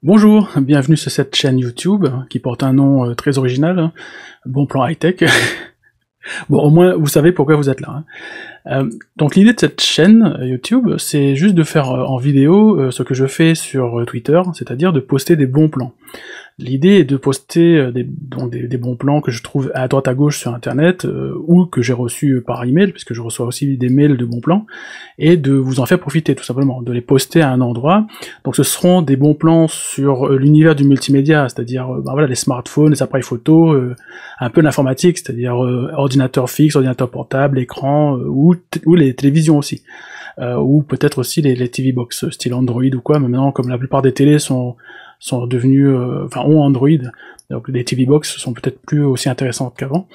Bonjour, bienvenue sur cette chaîne YouTube qui porte un nom très original, Bon Plan High Tech. Bon, au moins vous savez pourquoi vous êtes là. Donc l'idée de cette chaîne YouTube, c'est juste de faire en vidéo ce que je fais sur Twitter, c'est-à-dire de poster des bons plans. L'idée est de poster des bons plans que je trouve à droite à gauche sur internet, ou que j'ai reçus par email, puisque je reçois aussi des mails de bons plans, et de vous en faire profiter tout simplement, de les poster à un endroit. Donc ce seront des bons plans sur l'univers du multimédia, c'est-à-dire voilà, les smartphones, les appareils photo, un peu l'informatique, c'est-à-dire ordinateur fixe, ordinateur portable, écran, ou les télévisions aussi. Ou peut-être aussi les TV Box, style Android ou quoi, mais maintenant comme la plupart des télés sont devenus, ont Android, donc les TV Box sont peut-être plus aussi intéressantes qu'avant.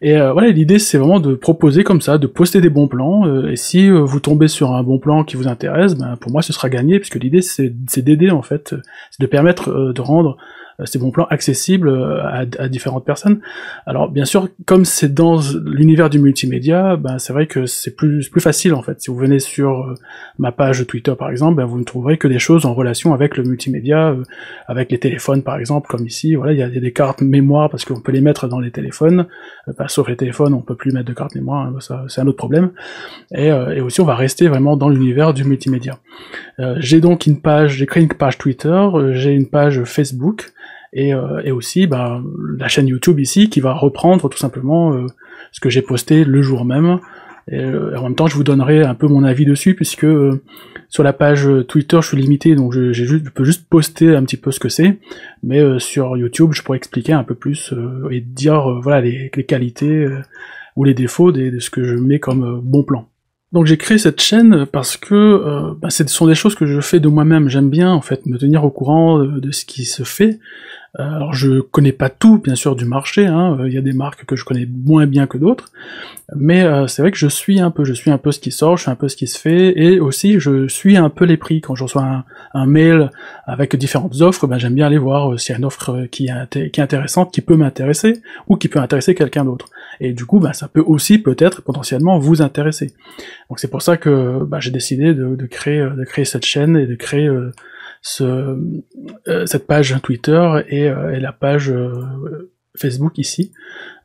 Et voilà, l'idée c'est vraiment de proposer comme ça, de poster des bons plans, et si vous tombez sur un bon plan qui vous intéresse, ben pour moi ce sera gagné, puisque l'idée c'est d'aider en fait, c'est de permettre de rendre ces bons plans accessibles à différentes personnes. Alors bien sûr, comme c'est dans l'univers du multimédia, ben c'est vrai que c'est plus facile en fait. Si vous venez sur ma page Twitter par exemple, ben vous ne trouverez que des choses en relation avec le multimédia, avec les téléphones par exemple, comme ici, voilà, il y a des cartes mémoire parce qu'on peut les mettre dans les téléphones, sauf les téléphones, on peut plus mettre de cartes mémoire, hein, ça c'est un autre problème. Et aussi on va rester vraiment dans l'univers du multimédia. J'ai donc une page, j'ai créé une page Twitter, j'ai une page Facebook, et aussi la chaîne YouTube ici qui va reprendre tout simplement ce que j'ai posté le jour même, et en même temps je vous donnerai un peu mon avis dessus, puisque sur la page Twitter je suis limité, donc je peux juste poster un petit peu ce que c'est, mais sur YouTube je pourrais expliquer un peu plus et dire voilà les qualités ou les défauts de ce que je mets comme bon plan. Donc j'ai créé cette chaîne parce que ce sont des choses que je fais de moi-même. J'aime bien en fait me tenir au courant de ce qui se fait. Alors je connais pas tout bien sûr du marché, hein. Il y a des marques que je connais moins bien que d'autres, mais c'est vrai que je suis un peu ce qui sort, je suis un peu ce qui se fait, et aussi je suis un peu les prix. Quand je reçois un mail avec différentes offres, ben j'aime bien aller voir s'il y a une offre qui est intéressante, qui peut m'intéresser, ou qui peut intéresser quelqu'un d'autre. Et du coup, ben, ça peut aussi peut-être potentiellement vous intéresser. Donc c'est pour ça que j'ai décidé de créer cette chaîne et de créer cette page Twitter et la page Facebook ici.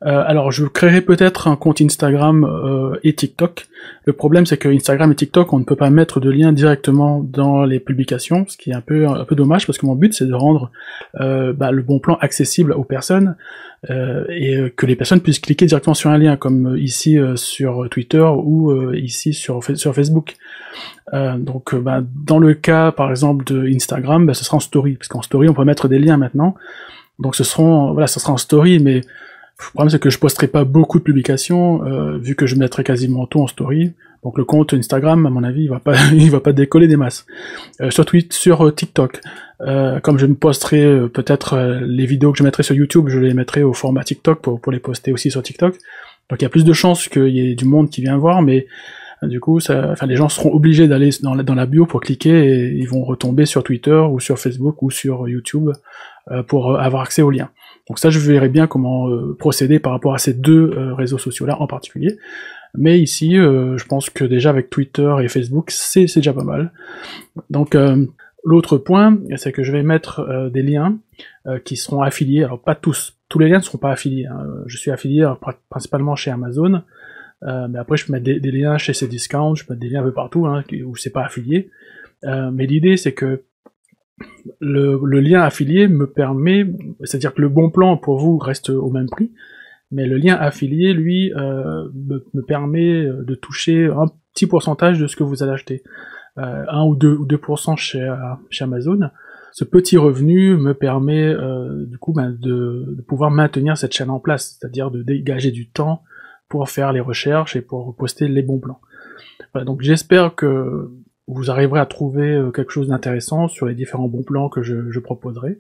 Alors je créerai peut-être un compte Instagram et TikTok. Le problème c'est que Instagram et TikTok on ne peut pas mettre de lien directement dans les publications, ce qui est un peu dommage, parce que mon but c'est de rendre le bon plan accessible aux personnes, et que les personnes puissent cliquer directement sur un lien, comme ici sur Twitter ou ici sur Facebook. Donc dans le cas par exemple de Instagram, ce sera en story, parce qu'en story on peut mettre des liens maintenant. Donc ça sera en story, mais le problème c'est que je posterai pas beaucoup de publications, vu que je mettrai quasiment tout en story. Donc le compte Instagram, à mon avis, il va pas décoller des masses. Sur TikTok, comme je me posterai peut-être les vidéos que je mettrai sur YouTube, je les mettrai au format TikTok pour les poster aussi sur TikTok. Donc il y a plus de chances qu'il y ait du monde qui vient voir, mais du coup, les gens seront obligés d'aller dans la bio pour cliquer, et ils vont retomber sur Twitter ou sur Facebook ou sur YouTube pour avoir accès aux liens. Donc ça, je verrai bien comment procéder par rapport à ces deux réseaux sociaux-là en particulier. Mais ici, je pense que déjà avec Twitter et Facebook, c'est déjà pas mal. Donc l'autre point, c'est que je vais mettre des liens qui seront affiliés. Alors pas tous les liens ne seront pas affiliés, hein. Je suis affilié principalement chez Amazon, mais après je peux mettre des liens chez Cdiscount, je peux mettre des liens un peu partout, hein, où c'est pas affilié. Mais l'idée c'est que le lien affilié me permet, c'est-à-dire que le bon plan pour vous reste au même prix, mais le lien affilié, lui, me permet de toucher un petit pourcentage de ce que vous allez acheter. 1 ou 2% chez Amazon. Ce petit revenu me permet du coup de pouvoir maintenir cette chaîne en place, c'est-à-dire de dégager du temps pour faire les recherches et pour poster les bons plans. Voilà, donc j'espère que vous arriverez à trouver quelque chose d'intéressant sur les différents bons plans que je proposerai.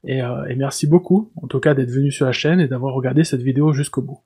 Et merci beaucoup, en tout cas, d'être venu sur la chaîne et d'avoir regardé cette vidéo jusqu'au bout.